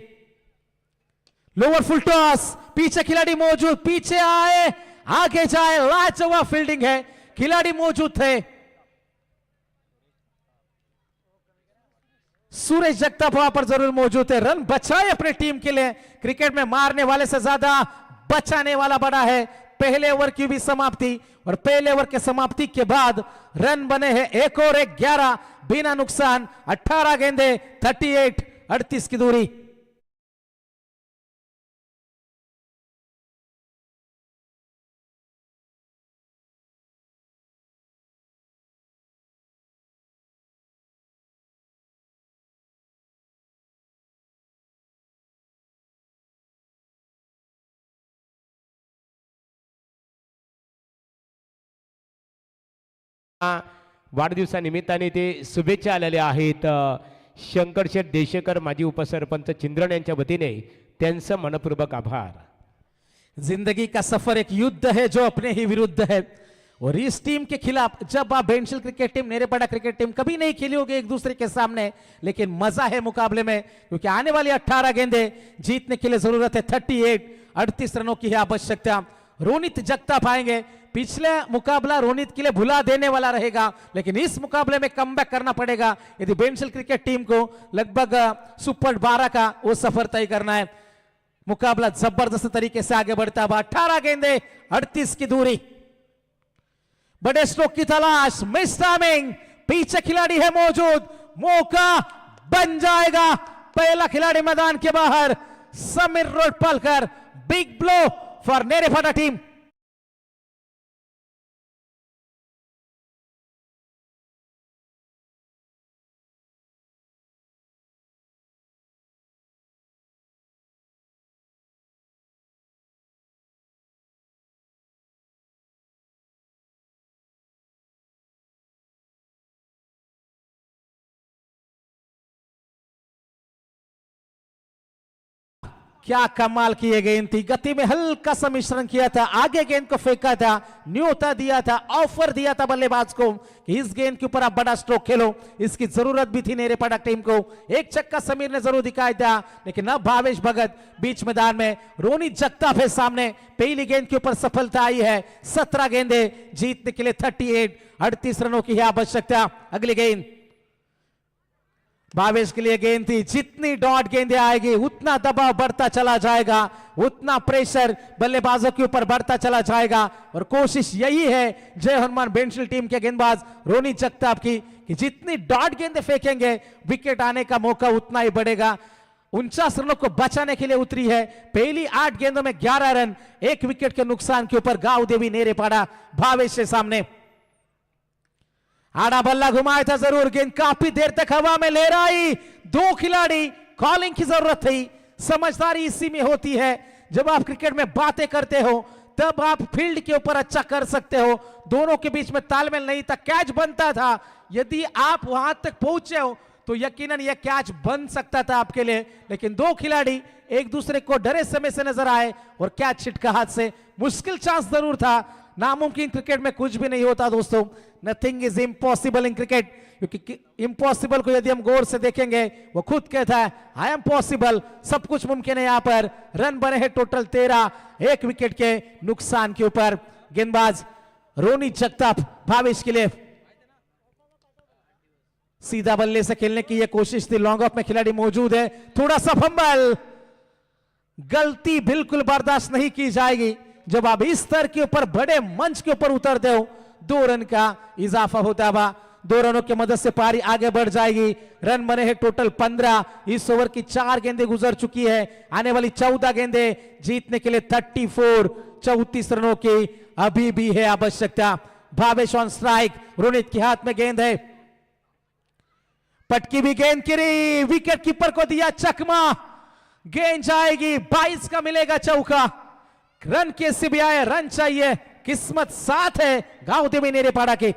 लोअर फुल टॉस, पीछे खिलाड़ी मौजूद, पीछे आए आगे जाए, लाजवाब फील्डिंग है. खिलाड़ी मौजूद थे. सूरज जगताप वहां पर जरूर मौजूद है. रन बचाए अपने टीम के लिए. क्रिकेट में मारने वाले से ज्यादा बचाने वाला बड़ा है. पहले ओवर की भी समाप्ति और पहले ओवर के समाप्ति के बाद रन बने हैं 1 और 1, 11 बिना नुकसान. 18 गेंदे, 38 की दूरी. वाढदिवसानिमित्ताने ते शुभेच्छा आलेल्या आहेत. शंकरशेठ देशेकर माजी उपसरपंच चिंद्रण यांच्या वतीने त्यांचं मनपूर्वक आभार. जिंदगी का सफर एक युद्ध है जो अपने ही विरुद्ध है, और इस टीम के खिलाफ जब आप बेंसिल क्रिकेट टीम, नेरेपाड़ा क्रिकेट टीम कभी नहीं खेली होगी एक दूसरे के सामने, लेकिन मजा है मुकाबले में, क्योंकि आने वाली 18 गेंदें जीतने के लिए जरूरत है 38 रनों की है आवश्यकता. रोनित जगताप आएंगे। पिछले मुकाबला रोनित के लिए भुला देने वाला रहेगा, लेकिन इस मुकाबले में कमबैक करना पड़ेगा यदि बेंशिल क्रिकेट टीम को लगभग सुपर 12 का वो सफर तय करना है। मुकाबला जबरदस्त तरीके से आगे बढ़ता हुआ 18 गेंदे 38 की दूरी, बड़े स्ट्रोक की तलाश, मिस टाइमिंग, पीछे खिलाड़ी है मौजूद, मौका बन जाएगा। पहला खिलाड़ी मैदान के बाहर, Sameer Rodpalkar, big blow for Nerepada team. क्या कमाल की ये गेंद थी, गति में हल्का सा मिश्रण किया था, आगे गेंद को फेंका था, न्योता दिया था, ऑफर दिया था बल्लेबाज को कि इस गेंद के ऊपर आप बड़ा स्ट्रोक खेलो। इसकी जरूरत भी थी नेरेपाड़ा टीम को। एक छक्का समीर ने जरूर दिखाया था, लेकिन अब भावेश भगत बीच मैदान में, रोनित जगताप है सामने। पहली गेंद के ऊपर सफलता आई है, 17 गेंदे जीतने के लिए 38 रनों की है आवश्यकता। अगली गेंद भावेश के लिए गेंद थी, जितनी डॉट गेंदें आएगी उतना दबाव बढ़ता चला जाएगा, उतना प्रेशर बल्लेबाजों के ऊपर बढ़ता चला जाएगा। और कोशिश यही है जय हनुमान बेंशिल टीम के गेंदबाज रोनित जगताप की कि जितनी डॉट गेंदें फेंकेंगे विकेट आने का मौका उतना ही बढ़ेगा। 49 रनों को बचाने के लिए उतरी है। पहली 8 गेंदों में 11 रन, 1 विकेट के नुकसान के ऊपर गांव देवी नेरेपाड़ा भावेश के सामने। आड़ा बल्ला घुमाया था जरूर, गेंद काफी देर तक हवा में ले रही, 2 खिलाड़ी, कॉलिंग की जरूरत थी। समझदारी इसी में होती है, जब आप क्रिकेट में बातें करते हो तब आप फील्ड के ऊपर अच्छा कर सकते हो। दोनों के बीच में तालमेल नहीं था, कैच बनता था। यदि आप वहां तक पहुंचे हो तो यकीनन यह कैच बन सकता था आपके लिए, लेकिन 2 खिलाड़ी एक दूसरे को डरे समय से नजर आए और कैच छिटका हाथ से। मुश्किल चांस जरूर था, नामुमकिन क्रिकेट में कुछ भी नहीं होता दोस्तों। Nothing is impossible in cricket, क्योंकि इम्पॉसिबल को यदि हम गौर से देखेंगे वो खुद कहता है आई एम पॉसिबल, सब कुछ मुमकिन है। यहां पर रन बने हैं टोटल 13, 1 विकेट के नुकसान के ऊपर। गेंदबाज रोनित जगताप भावेश के लिए सीधा बल्ले से खेलने की यह कोशिश थी, लॉन्ग ऑफ में खिलाड़ी मौजूद है, थोड़ा सा फंबल। गलती बिल्कुल बर्दाश्त नहीं की जाएगी जब आप इस स्तर के ऊपर बड़े मंच के ऊपर उतरते हो। 2 रन का इजाफा होता हुआ, 2 रनों की मदद से पारी आगे बढ़ जाएगी। रन बने हैं टोटल 15, इस ओवर की 4 गेंदें गुजर चुकी है, आने वाली 14 गेंदें जीतने के लिए 34 रनों की अभी भी है आवश्यकता। भावेश ऑन स्ट्राइक, रोनित के हाथ में गेंद है, पटकी भी गेंद गिरी, विकेट कीपर को दिया चकमा, गेंद जाएगी, 22 का मिलेगा चौका। रन कैसे भी आए, रन चाहिए, किस्मत साथ है गांव देवी नेरेपाड़ा के।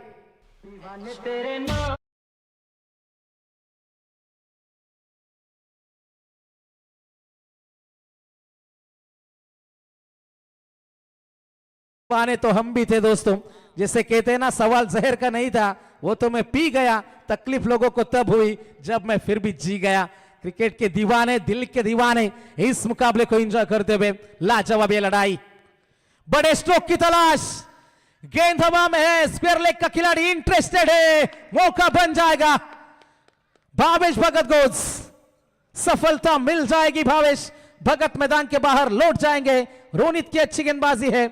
पाने तो हम भी थे दोस्तों, जैसे कहते हैं ना सवाल जहर का नहीं था, वो तो मैं पी गया। तकलीफ लोगों को तब हुई जब मैं फिर भी जी गया। क्रिकेट के दीवाने, दिल के दीवाने इस मुकाबले को एंजॉय करते हुए लाजवाब ये लड़ाई। बड़े स्ट्रोक की तलाश, गेंद हवा में है, स्क्वायर लेग का खिलाड़ी इंटरेस्टेड है, मौका बन जाएगा। भावेश भगत गोज, सफलता मिल जाएगी। भावेश भगत मैदान के बाहर लौट जाएंगे। रोनित की अच्छी गेंदबाजी है,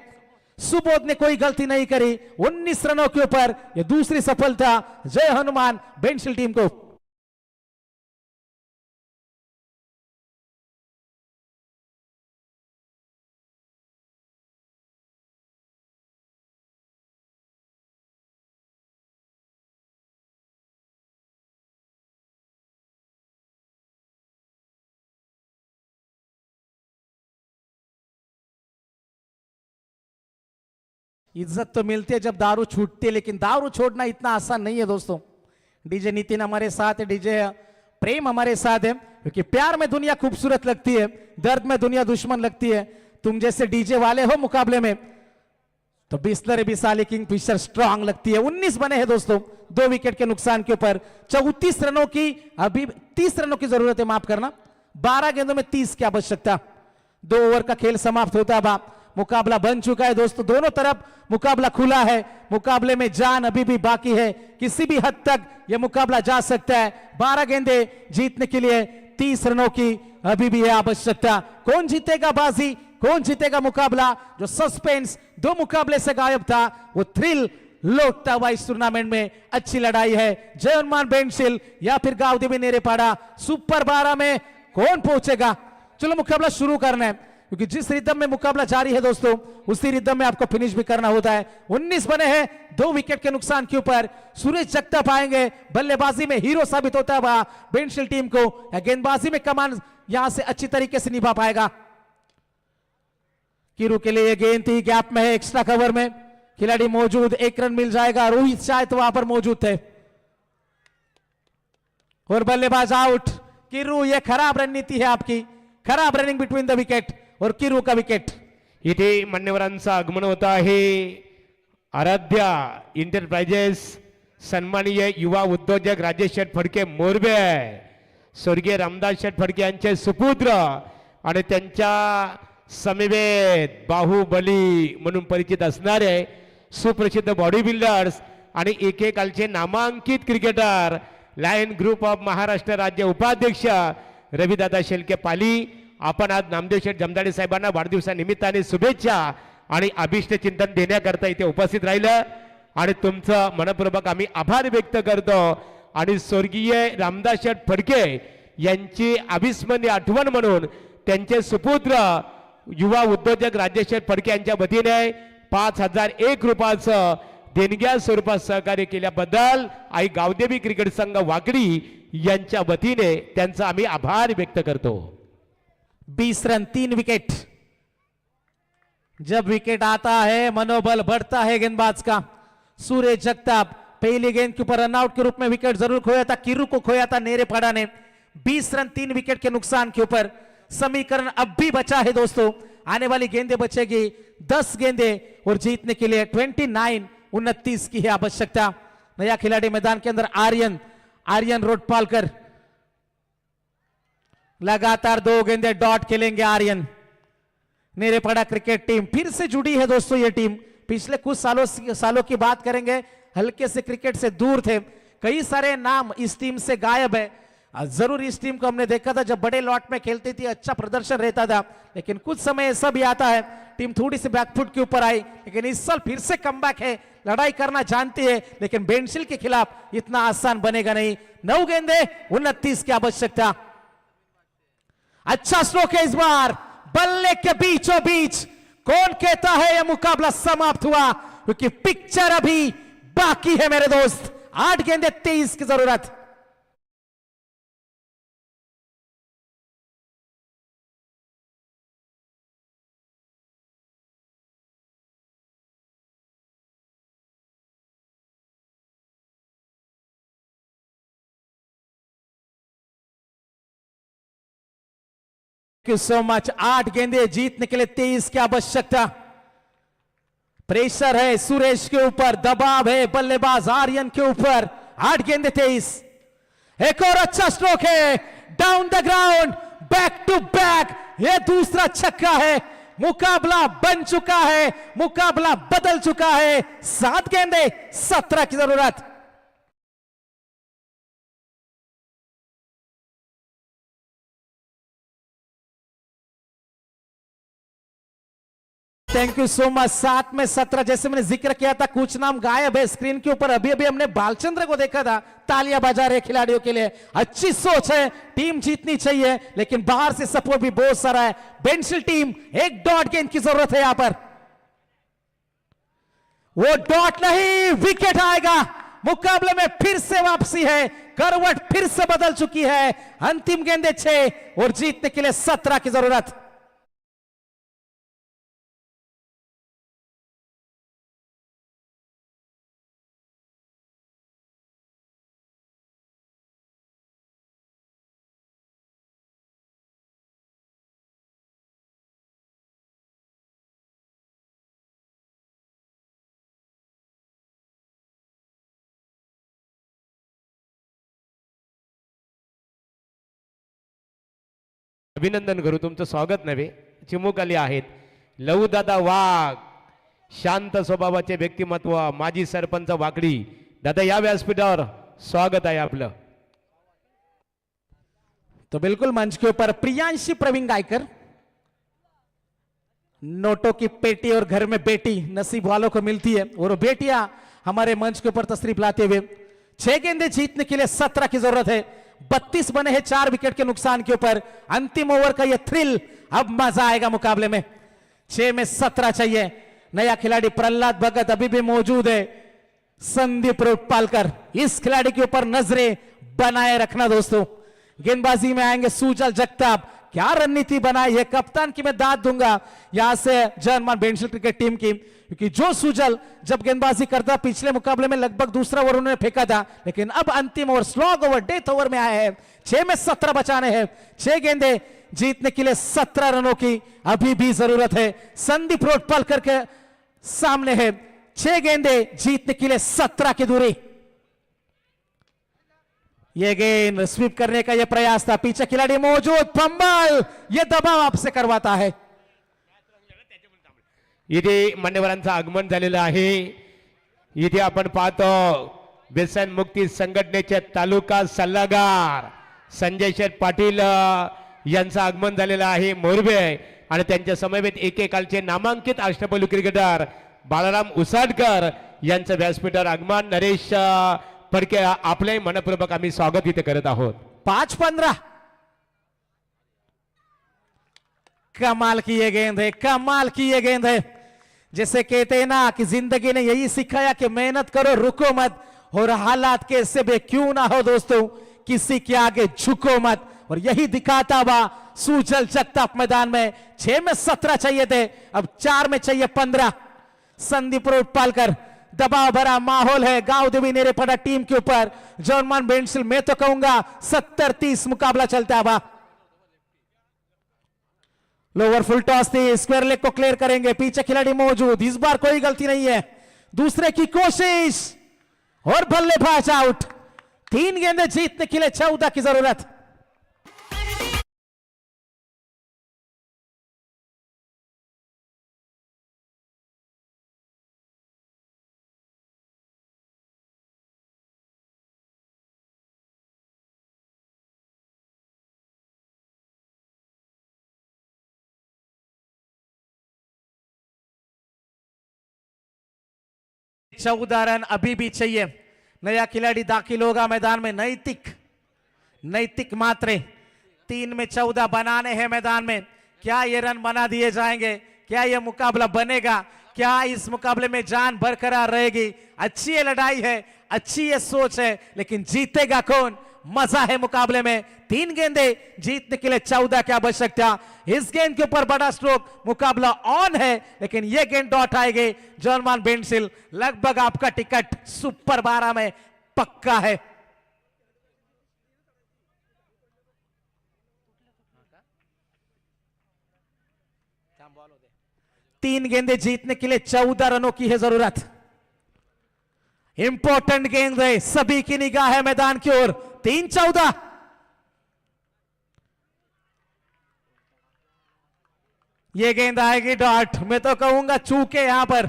सुबोध ने कोई गलती नहीं करी। 19 रनों के ऊपर यह दूसरी सफलता जय हनुमान बेंशिल टीम को। इज्जत तो मिलती है जब दारू छूटती है, लेकिन दारू छोड़ना इतना आसान नहीं है दोस्तों। डीजे नितिन हमारे साथ है, डीजे प्रेम हमारे साथ है, क्योंकि प्यार में दुनिया खूबसूरत लगती है, दर्द में दुनिया दुश्मन लगती है। तुम जैसे डीजे वाले हो मुकाबले में तो बिस्लरी बिसाली किंगफिशर स्ट्रांग लगती है। 19 बने हैं दोस्तों, 2 विकेट के नुकसान के ऊपर। 34 रनों की, अभी 30 रनों की जरूरत है, माफ करना, 12 गेंदों में 30 की आवश्यकता। 2 ओवर का खेल समाप्त होता है। मुकाबला बन चुका है दोस्तों, दोनों तरफ मुकाबला खुला है, मुकाबले में जान अभी भी बाकी है, किसी भी हद तक यह मुकाबला जा सकता है। 12 गेंदे जीतने के लिए 30 रनों की अभी भी है आवश्यकता। कौन जीतेगा बाजी, कौन जीतेगा मुकाबला? जो सस्पेंस 2 मुकाबले से गायब था वो थ्रिल लौटता हुआ इस टूर्नामेंट में। अच्छी लड़ाई है, जयमान बेंशिल या फिर गावदेवी नेरेपाड़ा। सुपर 12 में कौन पहुंचेगा? चलो मुकाबला शुरू करना है, क्योंकि जिस रिदम में मुकाबला जारी है दोस्तों उसी रिदम में आपको फिनिश भी करना होता है। 19 बने हैं 2 विकेट के नुकसान के ऊपर। सुरेश जगताप आएंगे, बल्लेबाजी में हीरो साबित होता है बेंशिल टीम को, या गेंदबाजी में कमान यहां से अच्छी तरीके से निभा पाएगा। कीरू के लिए गेंद थी, गैप में है, एक्स्ट्रा कवर में खिलाड़ी मौजूद, 1 रन मिल जाएगा। रोहित शायद वहां पर मौजूद थे और बल्लेबाज आउट। कीरू, यह खराब रणनीति है आपकी, खराब रनिंग बिटवीन द विकेट और कीरू का विकेट। इथे मान्यवरांचं आगमन होत आहे। आराध्या इंटरप्राइजेस सन्माननीय युवा उद्योजक राजेश शेठ फडके मोरबे, स्वर्गीय रामदास शेठ फडके यांचे सुपुत्र आणि त्यांच्या समवेत बाहुबली म्हणून परिचित असणारे सुप्रसिद्ध बॉडी बिल्डर्स आणि एकेकालचे नामांकित cricketer lion group of Maharashtra राज्य उपाध्यक्ष रविदादा शेलके पाली, आपण आज नामदेव शेठ जमदाडे साहेबांना वाढदिवसानिमित्ताने शुभेच्छा आणि अभिष्ट चिंतन देण्याकरता इथे उपस्थित राहिलं आणि तुमचं मनपूर्वक आम्ही आभार व्यक्त करतो। आणि स्वर्गीय रामदास शेठ फडके यांची अविस्मरणीय आठवण म्हणून त्यांचे सुपुत्र युवा उद्योजक राजेश शेठ फडके यांच्या वतीने 5001 रुपयाचं देणग्या स्वरूपात सहकार्य केल्याबद्दल आई गावदेवी क्रिकेट संघ वाकडी यांच्या वतीने त्यांचा आम्ही आभार व्यक्त करतो। 20 रन 3 विकेट। जब विकेट आता है मनोबल बढ़ता है गेंदबाज का। सूरज जगताप पहली गेंद के ऊपर रनआउट के रूप में विकेट जरूर खोया था, कीरू को खोया था नेरेपाड़ा ने। 20 रन 3 विकेट के नुकसान के ऊपर समीकरण अब भी बचा है दोस्तों, आने वाली गेंदें बचेगी 10 गेंदें और जीतने के लिए 29 की है आवश्यकता। नया खिलाड़ी मैदान के अंदर आर्यन रोडपालकर, लगातार 2 गेंदे डॉट खेलेंगे आर्यन। नेरेपाड़ा क्रिकेट टीम फिर से जुड़ी है दोस्तों, ये टीम पिछले कुछ सालों की बात करेंगे हल्के से क्रिकेट से दूर थे, कई सारे नाम इस टीम से गायब है। जरूर इस टीम को हमने देखा था जब बड़े लॉट में खेलती थी, अच्छा प्रदर्शन रहता था, लेकिन कुछ समय ऐसा भी आता है टीम थोड़ी सी बैकफुट के ऊपर आई, लेकिन इस साल फिर से कमबैक है, लड़ाई करना जानती है, लेकिन बेंशिल के खिलाफ इतना आसान बनेगा नहीं। 9 गेंदे 29 की आवश्यकता। अच्छा स्ट्रोक है इस बार, बल्ले के बीचों बीच। कौन कहता है यह मुकाबला समाप्त हुआ? क्योंकि पिक्चर अभी बाकी है मेरे दोस्त। 8 गेंदे 23 की जरूरत। Thank you so much. 8 गेंदे जीतने के लिए 23 की आवश्यकता। प्रेशर है सुरेश के ऊपर, दबाव है बल्लेबाज आर्यन के ऊपर। 8 गेंदे 23। एक और अच्छा स्ट्रोक है, down the ground, back to back. यह दूसरा छक्का है, मुकाबला बन चुका है, मुकाबला बदल चुका है। 7 गेंदे 17 की जरूरत। Thank you so much. 7 में 17, जैसे मैंने जिक्र किया था कुछ नाम गायब है स्क्रीन के ऊपर। अभी अभी हमने बालचंद्र को देखा था, तालियां बजा रहे खिलाड़ियों के लिए। अच्छी सोच है, टीम जीतनी चाहिए, लेकिन बाहर से सपोर्ट भी बहुत सारा है। बेंशिल टीम 1 डॉट गेंद की जरूरत है यहां पर। वो डॉट नहीं, विकेट आएगा। मुकाबले में फिर से वापसी है, करवट फिर से बदल चुकी है। अंतिम गेंदे 6 और जीतने के लिए 17 की जरूरत। अभिनंदन करू, तुमचं स्वागत नव्हे, चिमुक आली आहेत। लहूदादा वाघ, शांत स्वभावाचे व्यक्तिमत्व, माजी सरपंच वाकडी. दादा या व्यासपीठावर स्वागत आहे आपलं. तो बिल्कुल मंच के ऊपर प्रियांशी प्रवीण गायकर. नोटों की पेटी और घर में बेटी नसीब वालों को मिलती है, और बेटियां हमारे मंच के ऊपर तशरीफ लाते हुए 6 गेंदे जीतने के लिए 17 की जरूरत है. 32 बने हैं 4 विकेट के नुकसान के ऊपर. अंतिम ओवर का यह थ्रिल, अब मजा आएगा मुकाबले में. 6 में 17 चाहिए. नया खिलाड़ी प्रहलाद भगत अभी भी मौजूद है. संदीप रोटपालकर, इस खिलाड़ी के ऊपर नजरें बनाए रखना दोस्तों. गेंदबाजी में आएंगे सुजल जगताप. क्या रणनीति बनाई है, कप्तान की मैं दाद दूंगा यहां से जर्मन बेंचल क्रिकेट टीम की, क्योंकि जो सुजल जब गेंदबाजी करता पिछले मुकाबले में लगभग दूसरा ओवर उन्होंने फेंका था, लेकिन अब अंतिम over slog over death over में आए हैं. 6 में 17 बचाने हैं. 6 गेंदे जीतने के लिए 17 रनों की अभी भी जरूरत है. संदीप रोटपालकर के सामने है 6 गेंदे जीतने के लिए 17 की दूरी. ये गेंद स्वीप करने का ये प्रयास था, पीछे खिलाड़ी मौजूद, फंबल, ये दबाव आपसे करवाता है. इथे मान्यवरांचं आगमन झालेलं आहे. इथे आपण पाहतो व्यसन मुक्ती संघटनेचे तालुका सल्लागार संजय शेठ पाटील यांचं आगमन झालेलं आहे मोरबे, आणि त्यांच्या समवेत एकेकालचे नामांकित अष्टपैलू क्रिकेटर बाळाराम उसाडकर यांचं व्यासपीठावर आगमन. नरेश फडके आपले मनपूर्वक आम्ही स्वागत इथे करत आहोत. 5-15 कमाल की ये गेंद है, कमाल की ये गेंद है. जैसे कहते हैं ना कि जिंदगी ने यही सिखाया कि मेहनत करो रुको मत, और हालात कैसे भी क्यों ना हो दोस्तों, किसी के आगे झुको मत. और यही दिखाता हुआ सुजल जगताप मैदान में. 6 में 17 चाहिए थे, अब 4 में चाहिए 15. संदीप रोटपालकर, दबाव भरा माहौल है गांव देवी नेरेपड़ा टीम के ऊपर. जर्मन बेंसिल मैं तो कहूंगा 70-30 मुकाबला चलता है. लोअर फुल टॉस थी, स्क्वायर लेग को क्लियर करेंगे, पीछे खिलाड़ी मौजूद. इस बार कोई गलती नहीं है. दूसरे की कोशिश और बल्लेबाज आउट. 3 गेंदे जीतने के लिए 14 की जरूरत. चौदह रन अभी भी चाहिए. नया खिलाड़ी दाखिल होगा मैदान में. नैतिक मात्रे 3 में 14 बनाने हैं मैदान में. क्या ये रन बना दिए जाएंगे, क्या ये मुकाबला बनेगा, क्या इस मुकाबले में जान बरकरार रहेगी. अच्छी ये लड़ाई है, अच्छी ये सोच है, लेकिन जीतेगा कौन, मजा है मुकाबले में. 3 गेंदे जीतने के लिए 14 की आवश्यकता. इस गेंद के ऊपर बड़ा स्ट्रोक, मुकाबला ऑन है, लेकिन यह गेंद डॉट आएगी. जर्मन बेंसिल, लगभग आपका टिकट सुपर 12 में पक्का है. तीन गेंदे जीतने के लिए 14 रनों की है जरूरत. इंपॉर्टेंट गेंद है, सभी की निगाह है मैदान की ओर. 3-14. ये गेंद आएगी डॉट. मैं तो कहूंगा चूके यहां पर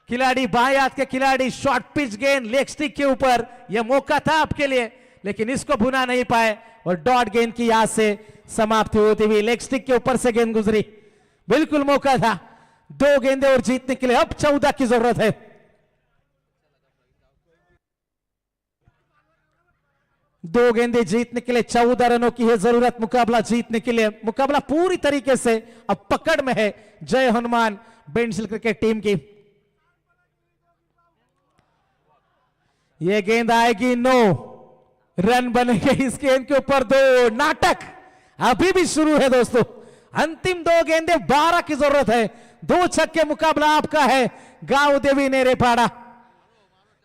खिलाड़ी, बाएं हाथ के खिलाड़ी. शॉर्ट पिच गेंद लेग स्टिक के ऊपर, यह मौका था आपके लिए, लेकिन इसको भुना नहीं पाए, और डॉट गेंद की याद से समाप्ति होती हुई. लेग स्टिक के ऊपर से गेंद गुजरी, बिल्कुल मौका था. 2 गेंदे और जीतने के लिए अब 14 की जरूरत है. दो गेंदे जीतने के लिए 14 रनों की है जरूरत मुकाबला जीतने के लिए. मुकाबला पूरी तरीके से अब पकड़ में है जय हनुमान बेंसिल क्रिकेट टीम की. यह गेंद आएगी 9 रन बनेंगे इस गेंद के ऊपर. 2 नाटक अभी भी शुरू है दोस्तों. अंतिम 2 गेंदे 12 की जरूरत है. 2 छक्के मुकाबला आपका है गांव देवी नेरेपाड़ा.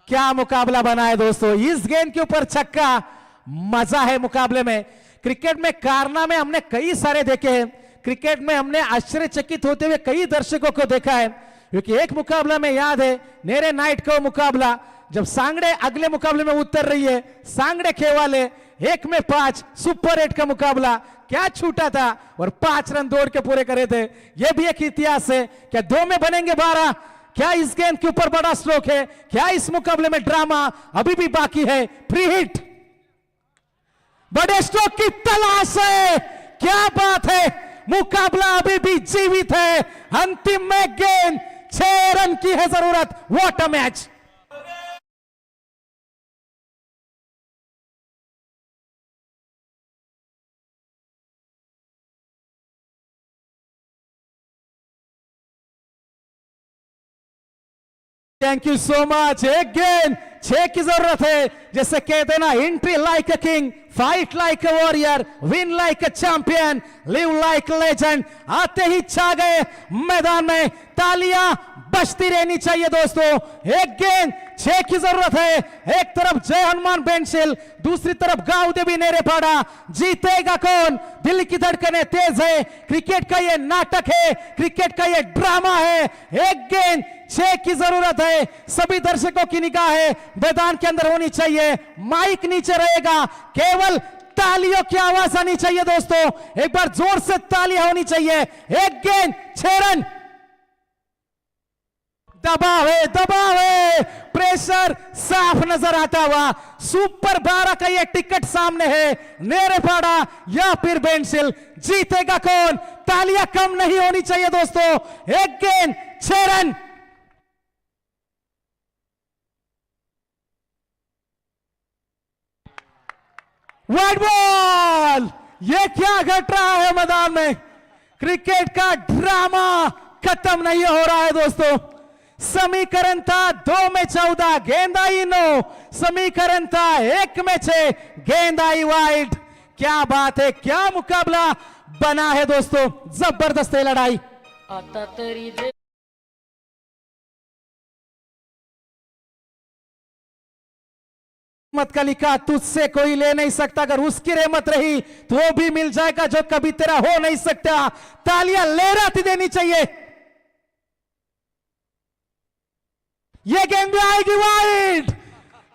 क्या मुकाबला बना है दोस्तों. इस गेंद के ऊपर छक्का, मजा है मुकाबले में. क्रिकेट में कारनामे हमने कई सारे देखे हैं. क्रिकेट में हमने आश्चर्यचकित होते हुए कई दर्शकों को देखा है, क्योंकि एक मुकाबला में याद है नेरे नाइट का मुकाबला, जब सांगड़े अगले मुकाबले में उतर रही है. सांगड़े खेवाले 1 में 5 सुपर 8 का मुकाबला. क्या छूटा था और 5 रन दौड़ के पूरे करे थे। यह भी एक इतिहास है। क्या 2 में बनेंगे 12? क्या इस गेंद के ऊपर बड़ा स्ट्रोक है? क्या इस मुकाबले में ड्रामा अभी भी बाकी है? फ्री हिट, बड़े स्ट्रोक की तलाश है। क्या बात है, मुकाबला अभी भी जीवित है। अंतिम में गेंद, 6 रन की है जरूरत। What a match. Thank you so much. एक गेंद, 6 की जरूरत है। जैसे कहते ना, entry like a king, fight like a warrior, win like a champion, live like legend. आते ही छा गए मैदान में। तालियां बजती रहनी चाहिए दोस्तों। एक गेंद, 6 की जरूरत है। एक तरफ जय हनुमान बेंशिल, दूसरी तरफ गांव देवी नेरेपाड़ा। जीतेगा कौन? दिल की धड़कनें तेज है। क्रिकेट का ये नाटक है, क्रिकेट का ये ड्रामा है। एक गेंद, 6 की जरूरत है। सभी दर्शकों की निगाह है मैदान के अंदर होनी चाहिए। माइक नीचे रहेगा, केवल तालियों की आवाज आनी चाहिए दोस्तों। एक बार जोर से तालियां होनी चाहिए। एक गेंद, 6 रन। दबाव है, दबाव है, प्रेशर साफ नजर आता हुआ। सुपर 12 का ये टिकट सामने है। नेरेपाड़ा या फिर बेंशिल, जीतेगा कौन? तालियां कम नहीं होनी चाहिए दोस्तों। एक गेंद, 6 रन। Wide ball. ये क्या घट रहा है मैदान में? क्रिकेट का ड्रामा खत्म नहीं हो रहा है दोस्तों। समीकरण था 2 में 14, गेंद आई 9। समीकरण था 1 में 6, गेंद आई वाइड। क्या बात है, क्या मुकाबला बना है दोस्तों। जबरदस्त है लड़ाई। आता तरी दे रहमत का लिखा तुझसे कोई ले नहीं सकता। अगर उसकी रहमत रही तो वो भी मिल जाएगा जो कभी तेरा हो नहीं सकता। तालियां लहराती देनी चाहिए। ये गेंद भी आएगी वाइड।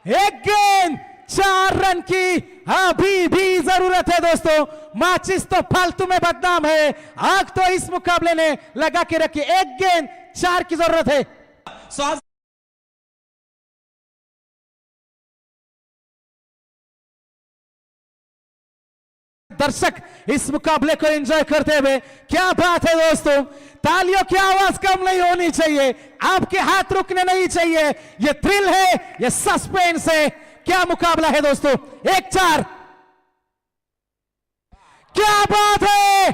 एक गेंद, 4 रन की अभी भी जरूरत है दोस्तों। माचिस तो फालतू में बदनाम है, आग तो इस मुकाबले ने लगा के रखी। एक गेंद, 4 की जरूरत है। दर्शक इस मुकाबले को एंजॉय करते हुए, क्या बात है दोस्तों। तालियों की आवाज कम नहीं होनी चाहिए, आपके हाथ रुकने नहीं चाहिए। ये थ्रिल है, ये सस्पेंस है। क्या मुकाबला है दोस्तों। 1-4। क्या बात है,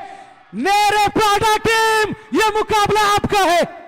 नेरेपाड़ा टीम, ये मुकाबला आपका है।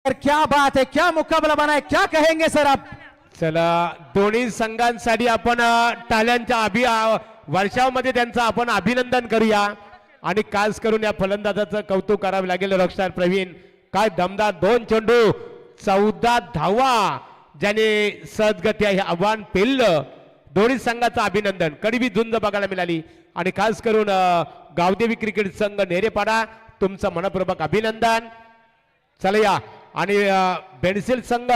क्या बात है, क्या मुकाबला बना है, क्या कहेंगे सर आप? चला, दोन्ही संघांसाठी आपण टाळ्यांच्या वर्षावमध्ये त्यांचं आपण अभिनंदन करूया. आणि खास करून या फलंदाजाचं कौतुक करावे लागेल. रॉकस्टार प्रवीण, काय दमदार 2 चेंडू, 14 धावा, ज्याने सहजगत्या हे आव्हान पेललं. दोन्ही संघाचं अभिनंदन. कडवी झुंज बघायला मिळाली. आणि खास करून गावदेवी क्रिकेट संघ नेरेपाडा, तुमचं मनपूर्वक अभिनंदन. चला या. आणि बेंशिल संघ